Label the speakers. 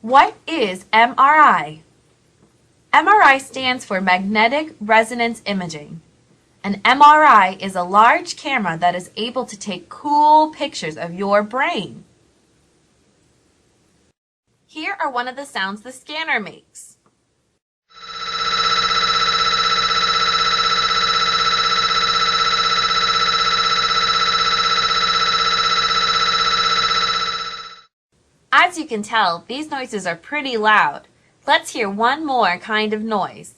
Speaker 1: What is MRI? MRI stands for Magnetic Resonance Imaging. An MRI is a large camera that is able to take cool pictures of your brain. Here are one of the sounds the scanner makes. As you can tell, these noises are pretty loud. Let's hear one more kind of noise.